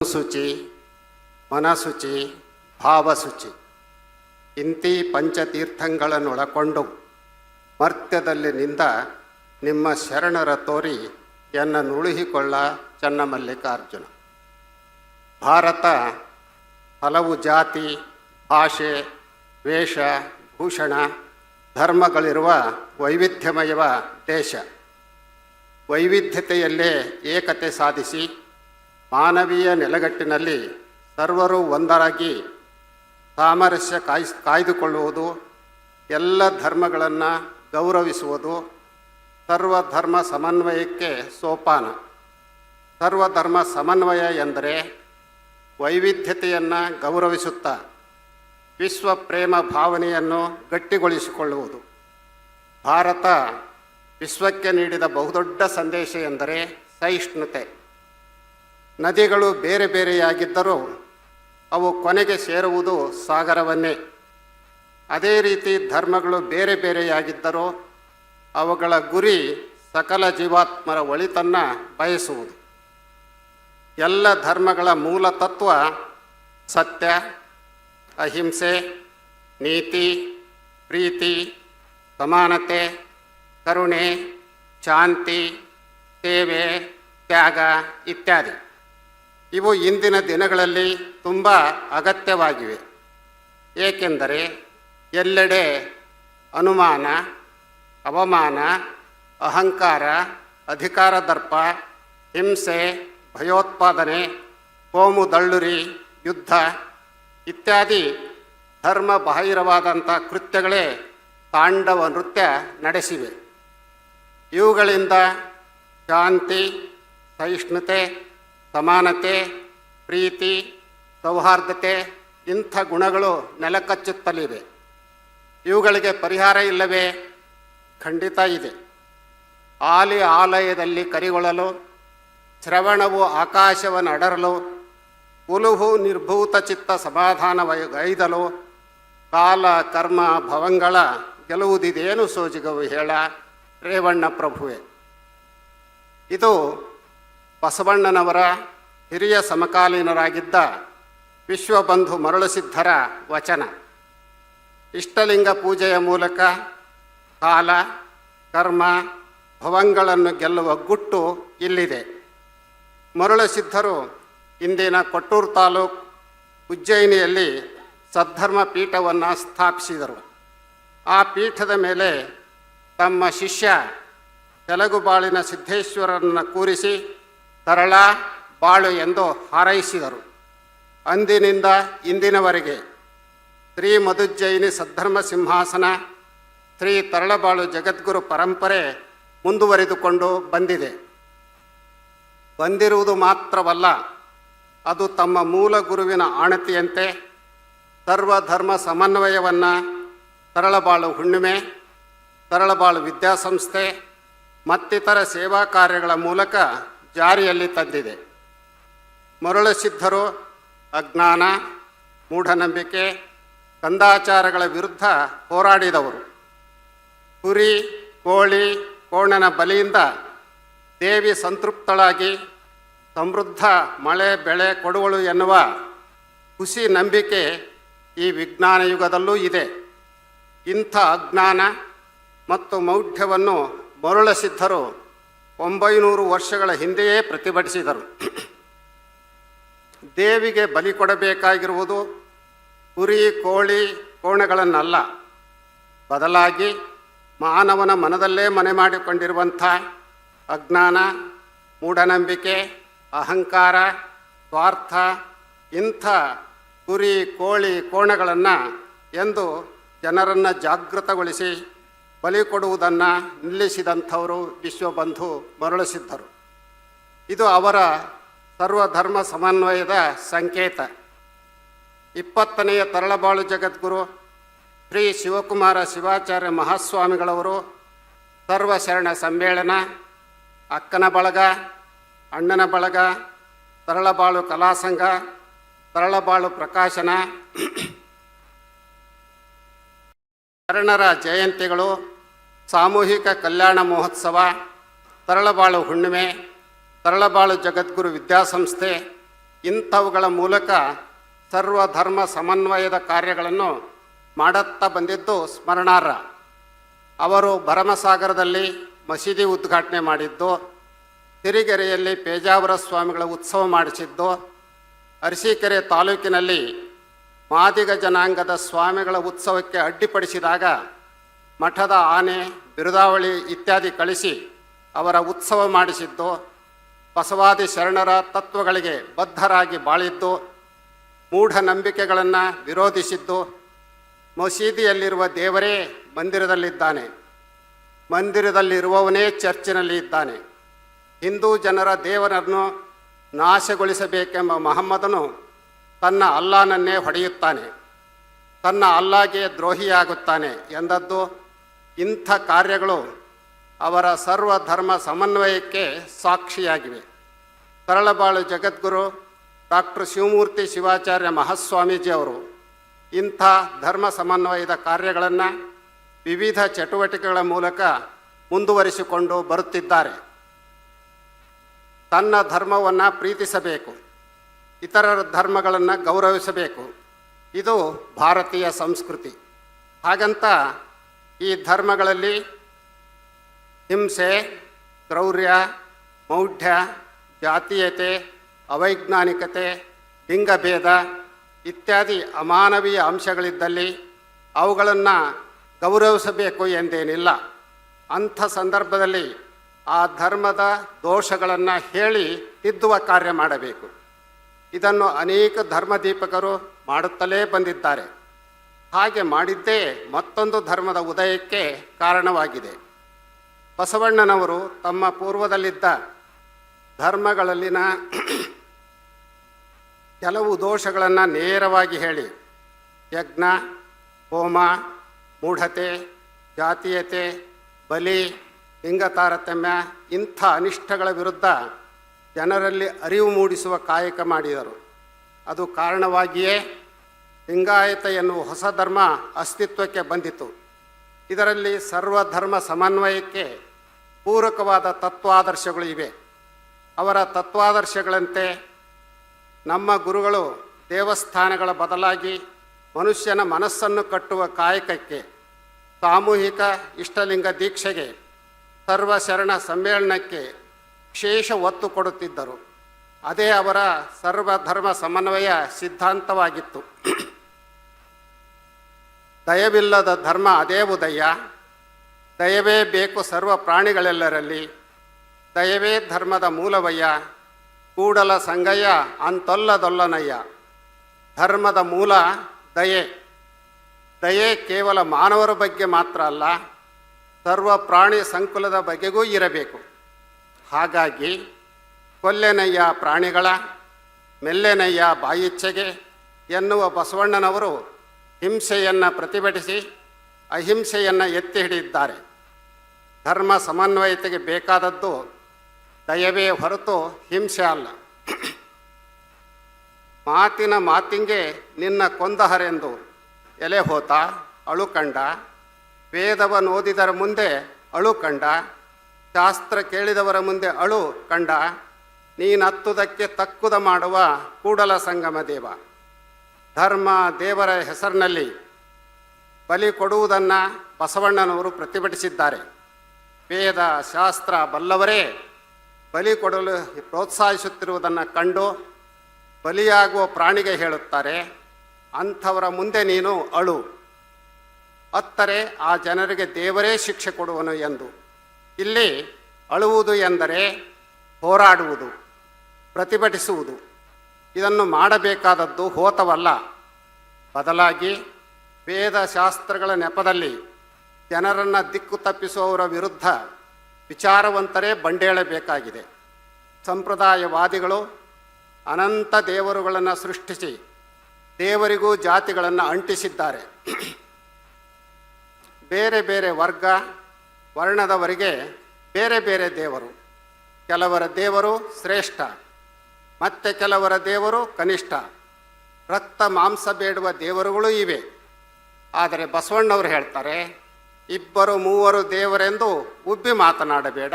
ಶುಚಿ, ಮನಶುಚಿ, ಭಾವಶುಚಿ ಇಂತಿ ಪಂಚತೀರ್ಥಗಳನ್ನೊಳಕೊಂಡು ಮರ್ತ್ಯದಲ್ಲಿ ನಿಂದ ನಿಮ್ಮ ಶರಣರ ತೋರಿ ಎನ್ನ ನುಳುಹಿಕೊಳ್ಳ ಚನ್ನಮಲ್ಲಿಕಾರ್ಜುನ. ಭಾರತ ಹಲವು ಜಾತಿ, ಭಾಷೆ, ವೇಷ, ಭೂಷಣ, ಧರ್ಮಗಳಿರುವ ವೈವಿಧ್ಯಮಯ ದೇಶ. ವೈವಿಧ್ಯತೆಯಲ್ಲೇ ಏಕತೆ ಸಾಧಿಸಿ ಮಾನವೀಯ ನೆಲೆಗಟ್ಟಿನಲ್ಲಿ ಸರ್ವರೂ ಒಂದರಾಗಿ ಸಾಮರಸ್ಯ ಕಾಯ್ದುಕೊಳ್ಳುವುದು, ಎಲ್ಲ ಧರ್ಮಗಳನ್ನು ಗೌರವಿಸುವುದು ಸರ್ವಧರ್ಮ ಸಮನ್ವಯಕ್ಕೆ ಸೋಪಾನ. ಸರ್ವಧರ್ಮ ಸಮನ್ವಯ ಎಂದರೆ ವೈವಿಧ್ಯತೆಯನ್ನು ಗೌರವಿಸುತ್ತಾ ವಿಶ್ವ ಪ್ರೇಮ ಭಾವನೆಯನ್ನು ಗಟ್ಟಿಗೊಳಿಸಿಕೊಳ್ಳುವುದು. ಭಾರತ ವಿಶ್ವಕ್ಕೆ ನೀಡಿದ ಬಹುದೊಡ್ಡ ಸಂದೇಶ ಎಂದರೆ ಸಹಿಷ್ಣುತೆ. ನದಿಗಳು ಬೇರೆ ಬೇರೆಯಾಗಿದ್ದರೂ ಅವು ಕೊನೆಗೆ ಸೇರುವುದು ಸಾಗರವನ್ನೇ. ಅದೇ ರೀತಿ ಧರ್ಮಗಳು ಬೇರೆ ಬೇರೆಯಾಗಿದ್ದರೂ ಅವುಗಳ ಗುರಿ ಸಕಲ ಜೀವಾತ್ಮರ ಒಳಿತನ್ನು ಬಯಸುವುದು. ಎಲ್ಲ ಧರ್ಮಗಳ ಮೂಲ ತತ್ವ ಸತ್ಯ, ಅಹಿಂಸೆ, ನೀತಿ, ಪ್ರೀತಿ, ಸಮಾನತೆ, ಕರುಣೆ, ಶಾಂತಿ, ಸೇವೆ, ತ್ಯಾಗ ಇತ್ಯಾದಿ. ಇವು ಇಂದಿನ ದಿನಗಳಲ್ಲಿ ತುಂಬ ಅಗತ್ಯವಾಗಿವೆ. ಏಕೆಂದರೆ ಎಲ್ಲೆಡೆ ಅನುಮಾನ, ಅವಮಾನ, ಅಹಂಕಾರ, ಅಧಿಕಾರ ದರ್ಪ, ಹಿಂಸೆ, ಭಯೋತ್ಪಾದನೆ, ಕೋಮು ದಳ್ಳುರಿ, ಯುದ್ಧ ಇತ್ಯಾದಿ ಧರ್ಮ ಬಾಹಿರವಾದಂಥ ಕೃತ್ಯಗಳೇ ತಾಂಡವ ನೃತ್ಯ ನಡೆಸಿವೆ. ಇವುಗಳಿಂದ ಶಾಂತಿ, ಸಹಿಷ್ಣುತೆ, ಸಮಾನತೆ, ಪ್ರೀತಿ, ಸೌಹಾರ್ದತೆ ಇಂಥ ಗುಣಗಳು ನೆಲಕಚ್ಚುತ್ತಲಿವೆ. ಇವುಗಳಿಗೆ ಪರಿಹಾರ ಇಲ್ಲವೇ? ಖಂಡಿತ ಇದೆ. ಆಲಯದಲ್ಲಿ ಕರಿಗೊಳ್ಳಲು, ಶ್ರವಣವು ಆಕಾಶವನ್ನು ಅಡರಲು, ಉಲುಹು ನಿರ್ಭೂತ ಚಿತ್ತ ಸಮಾಧಾನಗೈದಲು, ಕಾಲ ಕರ್ಮ ಭವಂಗಳ ಗೆಲುವುದಿದೇನು ಸೋಜಿಗವು ಹೇಳ ರೇವಣ್ಣ ಪ್ರಭುವೆ. ಇದು ಬಸವಣ್ಣನವರ ಹಿರಿಯ ಸಮಕಾಲೀನರಾಗಿದ್ದ ವಿಶ್ವಬಂಧು ಮರಳುಸಿದ್ಧರ ವಚನ. ಇಷ್ಟಲಿಂಗ ಪೂಜೆಯ ಮೂಲಕ ಕಾಲ ಕರ್ಮ ಭವಂಗಳನ್ನು ಗೆಲ್ಲುವ ಗುಟ್ಟು ಇಲ್ಲಿದೆ. ಮರಳುಸಿದ್ಧರು ಇಂದಿನ ಕೊಟ್ಟೂರು ತಾಲೂಕು ಉಜ್ಜಯಿನಿಯಲ್ಲಿ ಸದ್ಧರ್ಮ ಪೀಠವನ್ನು ಸ್ಥಾಪಿಸಿದರು. ಆ ಪೀಠದ ಮೇಲೆ ತಮ್ಮ ಶಿಷ್ಯ ತೆಲುಗುಬಾಳಿನ ಸಿದ್ದೇಶ್ವರನ್ನು ಕೂರಿಸಿ ತರಳ ಬಾಳು ಎಂದು ಹಾರೈಸಿದರು. ಅಂದಿನಿಂದ ಇಂದಿನವರೆಗೆ ಶ್ರೀ ಮಧುಜ್ಜಯಿನಿ ಸದ್ಧರ್ಮ ಸಿಂಹಾಸನ, ಶ್ರೀ ತರಳಬಾಳು ಜಗದ್ಗುರು ಪರಂಪರೆ ಮುಂದುವರಿದುಕೊಂಡು ಬಂದಿರುವುದು ಮಾತ್ರವಲ್ಲ, ಅದು ತಮ್ಮ ಮೂಲ ಗುರುವಿನ ಆಣತಿಯಂತೆ ಸರ್ವಧರ್ಮ ಸಮನ್ವಯವನ್ನು ತರಳಬಾಳು ಹುಣ್ಣಿಮೆ, ತರಳಬಾಳು ವಿದ್ಯಾಸಂಸ್ಥೆ ಮತ್ತಿತರ ಸೇವಾ ಕಾರ್ಯಗಳ ಮೂಲಕ ಜಾರಿಯಲ್ಲಿ ತಂದಿದೆ. ಮರಳುಸಿದ್ಧರು ಅಜ್ಞಾನ, ಮೂಢನಂಬಿಕೆ, ಕಂದಾಚಾರಗಳ ವಿರುದ್ಧ ಹೋರಾಡಿದವರು. ಕುರಿ, ಕೋಳಿ, ಕೋಣನ ಬಲಿಯಿಂದ ದೇವಿ ಸಂತೃಪ್ತಳಾಗಿ ಸಮೃದ್ಧ ಮಳೆ ಬೆಳೆ ಕೊಡುವಳು ಎನ್ನುವ ಹುಸಿ ನಂಬಿಕೆ ಈ ವಿಜ್ಞಾನ ಯುಗದಲ್ಲೂ ಇದೆ. ಇಂಥ ಅಜ್ಞಾನ ಮತ್ತು ಮೌಢ್ಯವನ್ನು ಮರಳುಸಿದ್ಧರು 900 ವರ್ಷಗಳ ಹಿಂದೆಯೇ ಪ್ರತಿಭಟಿಸಿದರು. ದೇವಿಗೆ ಬಲಿ ಕೊಡಬೇಕಾಗಿರುವುದು ಕುರಿ, ಕೋಳಿ, ಕೋಣಗಳನ್ನಲ್ಲ, ಬದಲಾಗಿ ಮಾನವನ ಮನದಲ್ಲೇ ಮನೆ ಮಾಡಿಕೊಂಡಿರುವಂಥ ಅಜ್ಞಾನ, ಮೂಢನಂಬಿಕೆ, ಅಹಂಕಾರ, ಸ್ವಾರ್ಥ ಇಂಥ ಕುರಿ, ಕೋಳಿ, ಕೋಣಗಳನ್ನು ಎಂದು ಜನರನ್ನು ಜಾಗೃತಗೊಳಿಸಿ ಬಲಿ ಕೊಡುವುದನ್ನು ನಿಲ್ಲಿಸಿದಂಥವರು ವಿಶ್ವಬಂಧು ಮರಳುಸಿದ್ಧರು. ಇದು ಅವರ ಸರ್ವಧರ್ಮ ಸಮನ್ವಯದ ಸಂಕೇತ. 20ನೆಯ ತರಳಬಾಳು ಜಗದ್ಗುರು ಶ್ರೀ ಶಿವಕುಮಾರ ಶಿವಾಚಾರ್ಯ ಮಹಾಸ್ವಾಮಿಗಳವರು ಸರ್ವಶರಣ ಸಮ್ಮೇಳನ, ಅಕ್ಕನ ಬಳಗ, ಅಣ್ಣನ ಬಳಗ, ತರಳಬಾಳು ಕಲಾಸಂಘ, ತರಳಬಾಳು ಪ್ರಕಾಶನ, ಶರಣರ ಜಯಂತಿಗಳು, ಸಾಮೂಹಿಕ ಕಲ್ಯಾಣ ಮಹೋತ್ಸವ, ತರಳಬಾಳು ಹುಣ್ಣಿಮೆ, ತರಳಬಾಳು ಜಗದ್ಗುರು ವಿದ್ಯಾಸಂಸ್ಥೆ ಇಂಥವುಗಳ ಮೂಲಕ ಸರ್ವಧರ್ಮ ಸಮನ್ವಯದ ಕಾರ್ಯಗಳನ್ನು ಮಾಡುತ್ತಾ ಬಂದಿದ್ದು ಸ್ಮರಣಾರ್ಹ. ಅವರು ಭರಮಸಾಗರದಲ್ಲಿ ಮಸೀದಿ ಉದ್ಘಾಟನೆ ಮಾಡಿದ್ದು, ಸಿರಿಗೆರೆಯಲ್ಲಿ ಪೇಜಾವರ ಸ್ವಾಮಿಗಳ ಉತ್ಸವ ಮಾಡಿಸಿದ್ದು, ಅರಸೀಕೆರೆ ತಾಲೂಕಿನಲ್ಲಿ ಮಾದಿಗ ಜನಾಂಗದ ಸ್ವಾಮಿಗಳ ಉತ್ಸವಕ್ಕೆ ಅಡ್ಡಿಪಡಿಸಿದಾಗ ಮಠದ ಆನೆ ಬಿರುದಾವಳಿ ಇತ್ಯಾದಿ ಕಳಿಸಿ ಅವರ ಉತ್ಸವ ಮಾಡಿಸಿದ್ದು, ಬಸವಾದಿ ಶರಣರ ತತ್ವಗಳಿಗೆ ಬದ್ಧರಾಗಿ ಬಾಳಿದ್ದು, ಮೂಢನಂಬಿಕೆಗಳನ್ನು ವಿರೋಧಿಸಿದ್ದು, ಮಸೀದಿಯಲ್ಲಿರುವ ದೇವರೇ ಮಂದಿರದಲ್ಲಿದ್ದಾನೆ, ಮಂದಿರದಲ್ಲಿರುವವನೇ ಚರ್ಚಿನಲ್ಲಿ ಇದ್ದಾನೆ, ಹಿಂದೂ ಜನರ ದೇವರನ್ನು ನಾಶಗೊಳಿಸಬೇಕೆಂಬ ಮಹಮ್ಮದನು ತನ್ನ ಅಲ್ಲಾನನ್ನೇ ಹೊಡೆಯುತ್ತಾನೆ, ತನ್ನ ಅಲ್ಲಾಗೆ ದ್ರೋಹಿಯಾಗುತ್ತಾನೆ ಎಂದದ್ದು. ಇಂಥ ಕಾರ್ಯಗಳು ಅವರ ಸರ್ವಧರ್ಮ ಸಮನ್ವಯಕ್ಕೆ ಸಾಕ್ಷಿಯಾಗಿವೆ. ತರಳಬಾಳು ಜಗದ್ಗುರು ಡಾಕ್ಟರ್ ಶಿವಮೂರ್ತಿ ಶಿವಾಚಾರ್ಯ ಮಹಾಸ್ವಾಮೀಜಿ ಅವರು ಇಂಥ ಧರ್ಮ ಸಮನ್ವಯದ ಕಾರ್ಯಗಳನ್ನು ವಿವಿಧ ಚಟುವಟಿಕೆಗಳ ಮೂಲಕ ಮುಂದುವರಿಸಿಕೊಂಡು ಬರುತ್ತಿದ್ದಾರೆ. ತನ್ನ ಧರ್ಮವನ್ನು ಪ್ರೀತಿಸಬೇಕು, ಇತರರ ಧರ್ಮಗಳನ್ನು ಗೌರವಿಸಬೇಕು. ಇದು ಭಾರತೀಯ ಸಂಸ್ಕೃತಿ. ಹಾಗಂತ ಈ ಧರ್ಮಗಳಲ್ಲಿ ಹಿಂಸೆ, ಕ್ರೌರ್ಯ, ಮೌಢ್ಯ, ಜಾತೀಯತೆ, ಅವೈಜ್ಞಾನಿಕತೆ, ಲಿಂಗಭೇದ ಇತ್ಯಾದಿ ಅಮಾನವೀಯ ಅಂಶಗಳಿದ್ದಲ್ಲಿ ಅವುಗಳನ್ನು ಗೌರವಿಸಬೇಕು ಎಂದೇನಿಲ್ಲ. ಅಂಥ ಸಂದರ್ಭದಲ್ಲಿ ಆ ಧರ್ಮದ ದೋಷಗಳನ್ನು ಹೇಳಿ ತಿದ್ದುವ ಕಾರ್ಯ ಮಾಡಬೇಕು. ಇದನ್ನು ಅನೇಕ ಧರ್ಮದೀಪಕರು ಮಾಡುತ್ತಲೇ ಬಂದಿದ್ದಾರೆ. ಹಾಗೆ ಮಾಡಿದ್ದೇ ಮತ್ತೊಂದು ಧರ್ಮದ ಉದಯಕ್ಕೆ ಕಾರಣವಾಗಿದೆ. ಬಸವಣ್ಣನವರು ತಮ್ಮ ಪೂರ್ವದಲ್ಲಿದ್ದ ಧರ್ಮಗಳಲ್ಲಿನ ಕೆಲವು ದೋಷಗಳನ್ನು ನೇರವಾಗಿ ಹೇಳಿ ಯಜ್ಞ, ಹೋಮ, ಮೂಢತೆ, ಜಾತೀಯತೆ, ಬಲಿ, ಲಿಂಗ ತಾರತಮ್ಯ ಇಂಥ ಅನಿಷ್ಟಗಳ ವಿರುದ್ಧ ಜನರಲ್ಲಿ ಅರಿವು ಮೂಡಿಸುವ ಕಾಯಕ ಮಾಡಿದರು. ಅದು ಕಾರಣವಾಗಿಯೇ ಲಿಂಗಾಯತ ಎನ್ನುವ ಹೊಸ ಧರ್ಮ ಅಸ್ತಿತ್ವಕ್ಕೆ ಬಂದಿತು. ಇದರಲ್ಲಿ ಸರ್ವಧರ್ಮ ಸಮನ್ವಯಕ್ಕೆ ಪೂರಕವಾದ ತತ್ವಾದರ್ಶಗಳು ಇವೆ. ಅವರ ತತ್ವಾದರ್ಶಗಳಂತೆ ನಮ್ಮ ಗುರುಗಳು ದೇವಸ್ಥಾನಗಳ ಬದಲಾಗಿ ಮನುಷ್ಯನ ಮನಸ್ಸನ್ನು ಕಟ್ಟುವ ಕಾಯಕಕ್ಕೆ, ಸಾಮೂಹಿಕ ಇಷ್ಟಲಿಂಗ ದೀಕ್ಷೆಗೆ, ಸರ್ವಶರಣ ಸಮ್ಮೇಳನಕ್ಕೆ ವಿಶೇಷ ಒತ್ತು ಕೊಡುತ್ತಿದ್ದರು. ಅದೇ ಅವರ ಸರ್ವಧರ್ಮ ಸಮನ್ವಯ ಸಿದ್ಧಾಂತವಾಗಿತ್ತು. ದಯವಿಲ್ಲದ ಧರ್ಮ ಅದೇ ಉದಯ, ದಯವೇ ಬೇಕು ಸರ್ವ ಪ್ರಾಣಿಗಳೆಲ್ಲರಲ್ಲಿ, ದಯವೇ ಧರ್ಮದ ಮೂಲವಯ್ಯ, ಕೂಡಲ ಸಂಗಯ್ಯ ಅಂತೊಲ್ಲದೊಲ್ಲನಯ್ಯ. ಧರ್ಮದ ಮೂಲ ದಯೆ. ದಯೆ ಕೇವಲ ಮಾನವರ ಬಗ್ಗೆ ಮಾತ್ರ ಅಲ್ಲ, ಸರ್ವ ಪ್ರಾಣಿ ಸಂಕುಲದ ಬಗೆಗೂ ಇರಬೇಕು. ಹಾಗಾಗಿ ಕೊಲ್ಲೆನಯ್ಯ ಪ್ರಾಣಿಗಳ, ಮೆಲ್ಲೆನಯ್ಯ ಬಾಯಿಚ್ಛೆಗೆ ಎನ್ನುವ ಬಸವಣ್ಣನವರು ಹಿಂಸೆಯನ್ನು ಪ್ರತಿಭಟಿಸಿ ಅಹಿಂಸೆಯನ್ನು ಎತ್ತಿ ಹಿಡಿದಿದ್ದಾರೆ. ಧರ್ಮ ಸಮನ್ವಯತೆಗೆ ಬೇಕಾದದ್ದು ದಯವೇ ಹೊರತು ಹಿಂಸೆ ಅಲ್ಲ. ಮಾತಿನ ಮಾತಿಂಗೆ ನಿನ್ನ ಕೊಂದಹರೆಂದು ಎಲೆ ಹೋತ ಅಳುಕಂಡ, ವೇದವನ್ನೋದಿದರ ಮುಂದೆ ಅಳು ಕಂಡ, ಶಾಸ್ತ್ರ ಕೇಳಿದವರ ಮುಂದೆ ಅಳು ಕಂಡ, ನೀನತ್ತುದಕ್ಕೆ ತಕ್ಕುದ ಮಾಡುವ ಕೂಡಲ ಸಂಗಮ ದೇವ. ಧರ್ಮ ದೇವರ ಹೆಸರಿನಲ್ಲಿ ಬಲಿ ಕೊಡುವುದನ್ನು ಬಸವಣ್ಣನವರು ಪ್ರತಿಭಟಿಸಿದ್ದಾರೆ. ವೇದ ಶಾಸ್ತ್ರ ಬಲ್ಲವರೇ ಬಲಿ ಕೊಡಲು ಪ್ರೋತ್ಸಾಹಿಸುತ್ತಿರುವುದನ್ನು ಕಂಡು ಬಲಿಯಾಗುವ ಪ್ರಾಣಿಗೆ ಹೇಳುತ್ತಾರೆ, ಅಂಥವರ ಮುಂದೆ ನೀನು ಅಳು, ಅತ್ತರೆ ಆ ಜನರಿಗೆ ದೇವರೇ ಶಿಕ್ಷೆ ಕೊಡುವನು ಎಂದು. ಇಲ್ಲಿ ಅಳುವುದು ಎಂದರೆ ಹೋರಾಡುವುದು, ಪ್ರತಿಭಟಿಸುವುದು. ಇದನ್ನು ಮಾಡಬೇಕಾದದ್ದು ಹೋತವಲ್ಲ, ಬದಲಾಗಿ ವೇದಶಾಸ್ತ್ರಗಳ ನೆಪದಲ್ಲಿ ಜನರನ್ನು ದಿಕ್ಕು ತಪ್ಪಿಸುವವರ ವಿರುದ್ಧ ವಿಚಾರವಂತರೇ ಬಂಡೇಳಬೇಕಾಗಿದೆ. ಸಂಪ್ರದಾಯವಾದಿಗಳು ಅನಂತ ದೇವರುಗಳನ್ನು ಸೃಷ್ಟಿಸಿ ದೇವರಿಗೂ ಜಾತಿಗಳನ್ನು ಅಂಟಿಸಿದ್ದಾರೆ. ಬೇರೆ ಬೇರೆ ವರ್ಗ ವರ್ಣದವರಿಗೆ ಬೇರೆ ಬೇರೆ ದೇವರು. ಕೆಲವರ ದೇವರು ಶ್ರೇಷ್ಠ, ಮತ್ತು ಕೆಲವರ ದೇವರು ಕನಿಷ್ಠ. ರಕ್ತ ಮಾಂಸ ಬೇಡುವ ದೇವರುಗಳೂ ಇವೆ. ಆದರೆ ಬಸವಣ್ಣವರು ಹೇಳ್ತಾರೆ, ಇಬ್ಬರು ಮೂವರು ದೇವರೆಂದು ಉಬ್ಬಿ ಮಾತನಾಡಬೇಡ,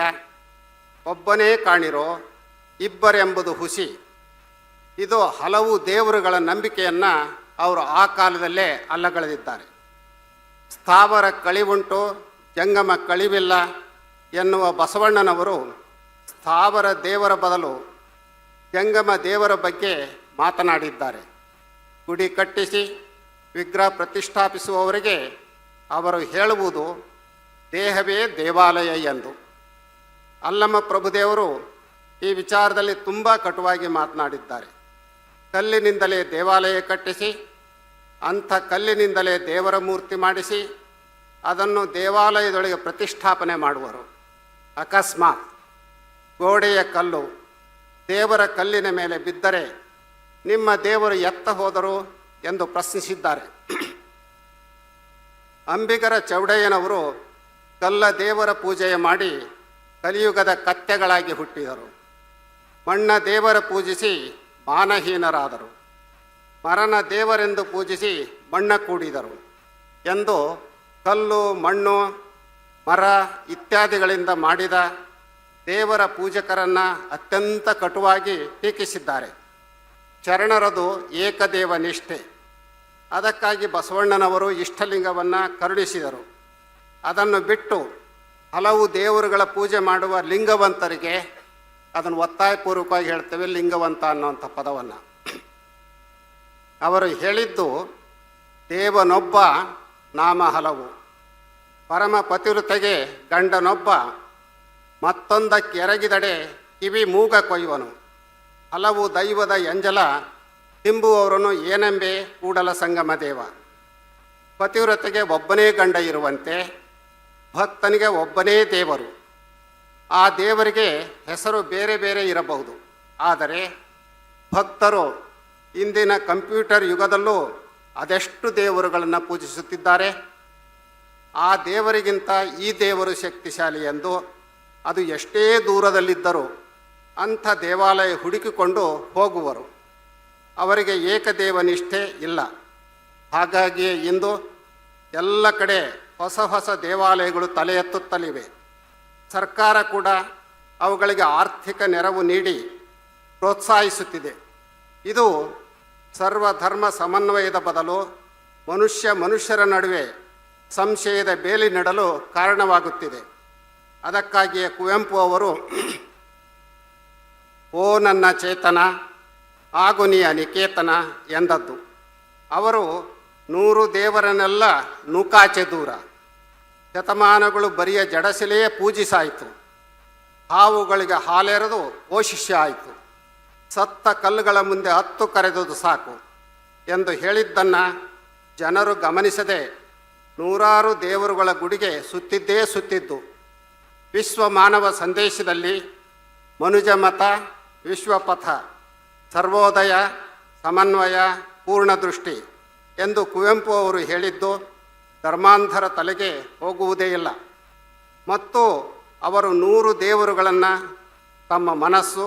ಒಬ್ಬನೇ ಕಾಣಿರೋ, ಇಬ್ಬರೆಂಬುದು ಹುಸಿ. ಇದು ಹಲವು ದೇವರುಗಳ ನಂಬಿಕೆಯನ್ನು ಅವರು ಆ ಕಾಲದಲ್ಲೇ ಅಲ್ಲಗಳೆದಿದ್ದಾರೆ. ಸ್ಥಾವರ ಕಳಿವುಂಟು ಜಂಗಮ ಕಳಿವಿಲ್ಲ ಎನ್ನುವ ಬಸವಣ್ಣನವರು ಸ್ಥಾವರ ದೇವರ ಬದಲು ಜಂಗಮ ದೇವರ ಬಗ್ಗೆ ಮಾತನಾಡಿದ್ದಾರೆ. ಗುಡಿ ಕಟ್ಟಿಸಿ ವಿಗ್ರಹ ಪ್ರತಿಷ್ಠಾಪಿಸುವವರಿಗೆ ಅವರು ಹೇಳುವುದು ದೇಹವೇ ದೇವಾಲಯ ಎಂದು. ಅಲ್ಲಮ್ಮ ಪ್ರಭುದೇವರು ಈ ವಿಚಾರದಲ್ಲಿ ತುಂಬ ಕಟುವಾಗಿ ಮಾತನಾಡಿದ್ದಾರೆ. ಕಲ್ಲಿನಿಂದಲೇ ದೇವಾಲಯ ಕಟ್ಟಿಸಿ ಅಂಥ ಕಲ್ಲಿನಿಂದಲೇ ದೇವರ ಮೂರ್ತಿ ಮಾಡಿಸಿ ಅದನ್ನು ದೇವಾಲಯದೊಳಗೆ ಪ್ರತಿಷ್ಠಾಪನೆ ಮಾಡುವರು. ಅಕಸ್ಮಾತ್ ಗೋಡೆಯ ಕಲ್ಲು ದೇವರ ಕಲ್ಲಿನ ಮೇಲೆ ಬಿದ್ದರೆ ನಿಮ್ಮ ದೇವರು ಎತ್ತ ಹೋದರು ಎಂದು ಪ್ರಶ್ನಿಸಿದ್ದಾರೆ. ಅಂಬಿಗರ ಚೌಡಯ್ಯನವರು ಕಲ್ಲ ದೇವರ ಪೂಜೆಯ ಮಾಡಿ ಕಲಿಯುಗದ ಕತ್ತೆಗಳಾಗಿ ಹುಟ್ಟಿದರು. ಮಣ್ಣ ದೇವರ ಪೂಜಿಸಿ ಮಾನಹೀನರಾದರು. ಮರನ ದೇವರೆಂದು ಪೂಜಿಸಿ ಮಣ್ಣ ಕೂಡಿದರು ಎಂದು ಕಲ್ಲು ಮಣ್ಣು ಮರ ಇತ್ಯಾದಿಗಳಿಂದ ಮಾಡಿದ ದೇವರ ಪೂಜಕರನ್ನು ಅತ್ಯಂತ ಕಟುವಾಗಿ ಟೀಕಿಸಿದ್ದಾರೆ. ಶರಣರದು ಏಕದೇವ ನಿಷ್ಠೆ. ಅದಕ್ಕಾಗಿ ಬಸವಣ್ಣನವರು ಇಷ್ಟಲಿಂಗವನ್ನು ಕರುಣಿಸಿದರು. ಅದನ್ನು ಬಿಟ್ಟು ಹಲವು ದೇವರುಗಳ ಪೂಜೆ ಮಾಡುವ ಲಿಂಗವಂತರಿಗೆ ಅದನ್ನು ಒತ್ತಾಯಪೂರ್ವಕವಾಗಿ ಹೇಳ್ತೇವೆ, ಲಿಂಗವಂತ ಅನ್ನುವಂಥ ಪದವನ್ನು. ಅವರು ಹೇಳಿದ್ದು ದೇವನೊಬ್ಬ ನಾಮ ಹಲವು, ಪರಮ ಪತಿವ್ರತೆಗೆ ಗಂಡನೊಬ್ಬ, ಮತ್ತೊಂದಕ್ಕೆ ಎರಗಿದಡೆ ಕಿವಿ ಮೂಗ ಕೊಯ್ಯುವನು, ಹಲವು ದೈವದ ಎಂಜಲ ತಿಂಬುವವರನು ಏನೆಂಬೆ ಕೂಡಲ ಸಂಗಮ ದೇವ. ಪತಿವ್ರತೆಗೆ ಒಬ್ಬನೇ ಗಂಡ ಇರುವಂತೆ ಭಕ್ತನಿಗೆ ಒಬ್ಬನೇ ದೇವರು. ಆ ದೇವರಿಗೆ ಹೆಸರು ಬೇರೆ ಬೇರೆ ಇರಬಹುದು, ಆದರೆ ಭಕ್ತರು ಇಂದಿನ ಕಂಪ್ಯೂಟರ್ ಯುಗದಲ್ಲೂ ಅದೆಷ್ಟು ದೇವರುಗಳನ್ನು ಪೂಜಿಸುತ್ತಿದ್ದಾರೆ. ಆ ದೇವರಿಗಿಂತ ಈ ದೇವರು ಶಕ್ತಿಶಾಲಿ ಎಂದು ಅದು ಎಷ್ಟೇ ದೂರದಲ್ಲಿದ್ದರೂ ಅಂಥ ದೇವಾಲಯ ಹುಡುಕಿಕೊಂಡು ಹೋಗುವರು. ಅವರಿಗೆ ಏಕದೇವ ನಿಷ್ಠೆ ಇಲ್ಲ. ಹಾಗಾಗಿಯೇ ಇಂದು ಎಲ್ಲ ಕಡೆ ಹೊಸ ಹೊಸ ದೇವಾಲಯಗಳು ತಲೆ ಎತ್ತುತ್ತಲಿವೆ. ಸರ್ಕಾರ ಕೂಡ ಅವುಗಳಿಗೆ ಆರ್ಥಿಕ ನೆರವು ನೀಡಿ ಪ್ರೋತ್ಸಾಹಿಸುತ್ತಿದೆ. ಇದು ಸರ್ವಧರ್ಮ ಸಮನ್ವಯದ ಬದಲು ಮನುಷ್ಯರ ನಡುವೆ ಸಂಶಯದ ಬೇಲಿ ನೆಡಲು ಕಾರಣವಾಗುತ್ತಿದೆ. ಅದಕ್ಕಾಗಿಯೇ ಕುವೆಂಪು ಅವರು ಓ ನನ್ನ ಚೇತನ ಆಗು ನೀ ನಿಕೇತನ ಎಂದದ್ದು. ಅವರು 100 ದೇವರನ್ನೆಲ್ಲ ನೂಕಾಚೆ ದೂರ, ಶತಮಾನಗಳು ಬರಿಯ ಜಡಸಿಲೆಯೇ ಪೂಜಿಸಾಯಿತು, ಹಾವುಗಳಿಗೆ ಹಾಲೆರೆದು ಪೋಷಿಷ್ಯ ಆಯಿತು, ಸತ್ತ ಕಲ್ಲುಗಳ ಮುಂದೆ 10 ಕರೆದುದು ಸಾಕು ಎಂದು ಹೇಳಿದ್ದನ್ನು ಜನರು ಗಮನಿಸದೆ ನೂರಾರು ದೇವರುಗಳ ಗುಡಿಗೆ ಸುತ್ತಿದ್ದೇ ಸುತ್ತಿದ್ದು. ವಿಶ್ವ ಮಾನವ ಸಂದೇಶದಲ್ಲಿ ಮನುಜ ಮತ, ವಿಶ್ವಪಥ, ಸರ್ವೋದಯ, ಸಮನ್ವಯ, ಪೂರ್ಣದೃಷ್ಟಿ ಎಂದು ಕುವೆಂಪು ಅವರು ಹೇಳಿದ್ದು ಧರ್ಮಾಂಧರ ತಲೆಗೆ ಹೋಗುವುದೇ ಇಲ್ಲ. ಮತ್ತು ಅವರು 100 ದೇವರುಗಳನ್ನು ತಮ್ಮ ಮನಸ್ಸು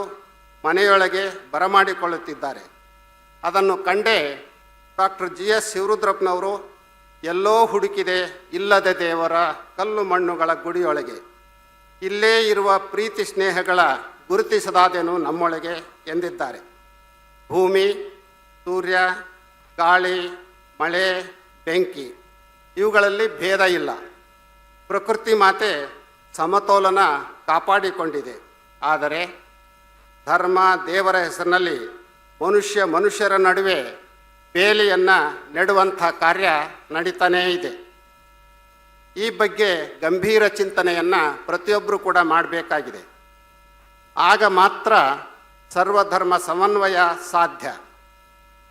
ಮನೆಯೊಳಗೆ ಬರಮಾಡಿಕೊಳ್ಳುತ್ತಿದ್ದಾರೆ. ಅದನ್ನು ಕಂಡೇ ಡಾಕ್ಟರ್ GS ಶಿವರುದ್ರಪ್ಪನವರು ಎಲ್ಲೋ ಹುಡುಕಿದೆ ಇಲ್ಲದೆ ದೇವರ ಕಲ್ಲು ಮಣ್ಣುಗಳ ಗುಡಿಯೊಳಗೆ, ಇಲ್ಲೇ ಇರುವ ಪ್ರೀತಿ ಸ್ನೇಹಗಳ ಗುರುತಿಸದಾದೇನು ನಮ್ಮೊಳಗೆ ಎಂದಿದ್ದಾರೆ. ಭೂಮಿ, ಸೂರ್ಯ, ಗಾಳಿ, ಮಳೆ, ಬೆಂಕಿ ಇವುಗಳಲ್ಲಿ ಭೇದ ಇಲ್ಲ. ಪ್ರಕೃತಿ ಮಾತೆ ಸಮತೋಲನ ಕಾಪಾಡಿಕೊಂಡಿದೆ. ಆದರೆ ಧರ್ಮ ದೇವರ ಹೆಸರಿನಲ್ಲಿ ಮನುಷ್ಯರ ನಡುವೆ ಬೇಲಿಯನ್ನು ನೆಡುವಂಥ ಕಾರ್ಯ ನಡೀತಾನೇ ಇದೆ. ಈ ಬಗ್ಗೆ ಗಂಭೀರ ಚಿಂತನೆಯನ್ನು ಪ್ರತಿಯೊಬ್ಬರೂ ಕೂಡ ಮಾಡಬೇಕಾಗಿದೆ. ಆಗ ಮಾತ್ರ ಸರ್ವಧರ್ಮ ಸಮನ್ವಯ ಸಾಧ್ಯ.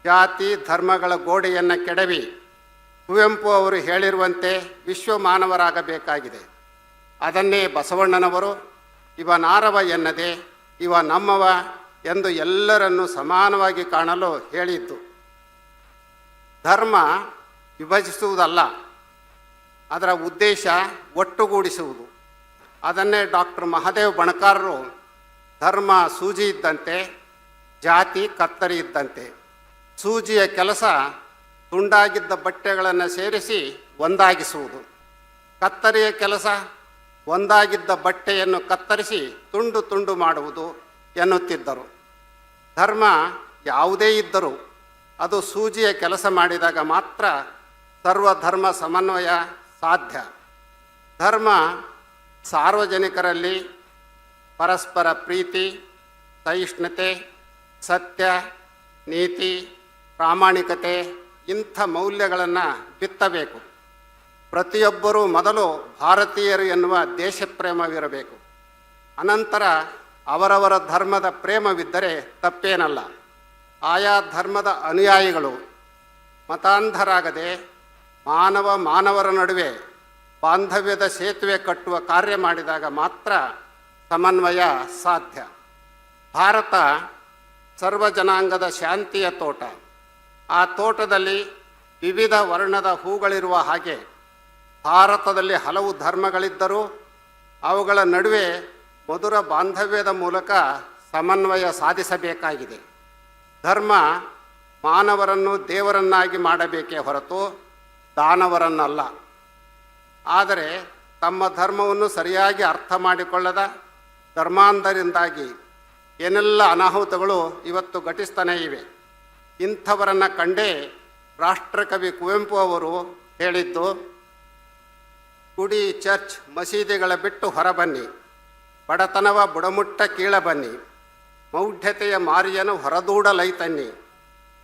ಜಾತಿ ಧರ್ಮಗಳ ಗೋಡೆಯನ್ನು ಕೆಡವಿ ಕುವೆಂಪು ಅವರು ಹೇಳಿರುವಂತೆ ವಿಶ್ವ ಮಾನವರಾಗಬೇಕಾಗಿದೆ. ಅದನ್ನೇ ಬಸವಣ್ಣನವರು ಇವ ನಾರವ ಎನ್ನದೆ ಇವ ನಮ್ಮವ ಎಂದು ಎಲ್ಲರನ್ನೂ ಸಮಾನವಾಗಿ ಕಾಣಲು ಹೇಳಿದ್ದು. ಧರ್ಮ ವಿಭಜಿಸುವುದಲ್ಲ, ಅದರ ಉದ್ದೇಶ ಒಟ್ಟುಗೂಡಿಸುವುದು. ಅದನ್ನೇ ಡಾಕ್ಟರ್ ಮಹಾದೇವ್ ಬಣಕಾರರು ಧರ್ಮ ಸೂಜಿ ಇದ್ದಂತೆ, ಜಾತಿ ಕತ್ತರಿ ಇದ್ದಂತೆ. ಸೂಜಿಯ ಕೆಲಸ ತುಂಡಾಗಿದ್ದ ಬಟ್ಟೆಗಳನ್ನು ಸೇರಿಸಿ ಒಂದಾಗಿಸುವುದು, ಕತ್ತರಿಯ ಕೆಲಸ ಒಂದಾಗಿದ್ದ ಬಟ್ಟೆಯನ್ನು ಕತ್ತರಿಸಿ ತುಂಡು ತುಂಡು ಮಾಡುವುದು ಎನ್ನುತ್ತಿದ್ದರು. ಧರ್ಮ ಯಾವುದೇ ಇದ್ದರೂ ಅದು ಸೂಜಿಯ ಕೆಲಸ ಮಾಡಿದಾಗ ಮಾತ್ರ ಸರ್ವಧರ್ಮ ಸಮನ್ವಯ ಸಾಧ್ಯ. ಧರ್ಮ ಸಾರ್ವಜನಿಕರಲ್ಲಿ ಪರಸ್ಪರ ಪ್ರೀತಿ, ಸಹಿಷ್ಣುತೆ, ಸತ್ಯ, ನೀತಿ, ಪ್ರಾಮಾಣಿಕತೆ ಇಂಥ ಮೌಲ್ಯಗಳನ್ನು ಬಿತ್ತಬೇಕು. ಪ್ರತಿಯೊಬ್ಬರೂ ಮೊದಲು ಭಾರತೀಯರು ಎನ್ನುವ ದೇಶಪ್ರೇಮವಿರಬೇಕು. ಅನಂತರ ಅವರವರ ಧರ್ಮದ ಪ್ರೇಮವಿದ್ದರೆ ತಪ್ಪೇನಲ್ಲ. ಆಯಾ ಧರ್ಮದ ಅನುಯಾಯಿಗಳು ಮತಾಂಧರಾಗದೆ ಮಾನವರ ನಡುವೆ ಬಾಂಧವ್ಯದ ಸೇತುವೆ ಕಟ್ಟುವ ಕಾರ್ಯ ಮಾಡಿದಾಗ ಮಾತ್ರ ಸಮನ್ವಯ ಸಾಧ್ಯ. ಭಾರತ ಸರ್ವಜನಾಂಗದ ಶಾಂತಿಯ ತೋಟ. ಆ ತೋಟದಲ್ಲಿ ವಿವಿಧ ವರ್ಣದ ಹೂಗಳಿರುವ ಹಾಗೆ ಭಾರತದಲ್ಲಿ ಹಲವು ಧರ್ಮಗಳಿದ್ದರೂ ಅವುಗಳ ನಡುವೆ ಮಧುರ ಬಾಂಧವ್ಯದ ಮೂಲಕ ಸಮನ್ವಯ ಸಾಧಿಸಬೇಕಾಗಿದೆ. ಧರ್ಮ ಮಾನವರನ್ನು ದೇವರನ್ನಾಗಿ ಮಾಡಬೇಕೇ ಹೊರತು ದಾನವರನ್ನಲ್ಲ. ಆದರೆ ತಮ್ಮ ಧರ್ಮವನ್ನು ಸರಿಯಾಗಿ ಅರ್ಥ ಮಾಡಿಕೊಳ್ಳದ ಧರ್ಮಾಂಧರಿಂದಾಗಿ ಏನೆಲ್ಲ ಅನಾಹುತಗಳು ಇವತ್ತು ಘಟಿಸ್ತಾನೇ ಇವೆ. ಇಂಥವರನ್ನು ಕಂಡೇ ರಾಷ್ಟ್ರಕವಿ ಕುವೆಂಪು ಅವರು ಹೇಳಿದ್ದು, ಗುಡಿ, ಚರ್ಚ್, ಮಸೀದಿಗಳ ಬಿಟ್ಟು ಹೊರಬನ್ನಿ, ಬಡತನವ ಬುಡಮುಟ್ಟ ಕೀಳ ಬನ್ನಿ, ಮೌಢ್ಯತೆಯ ಮಾರಿಯನ್ನು ಹೊರದೂಡಲೈತನ್ನಿ,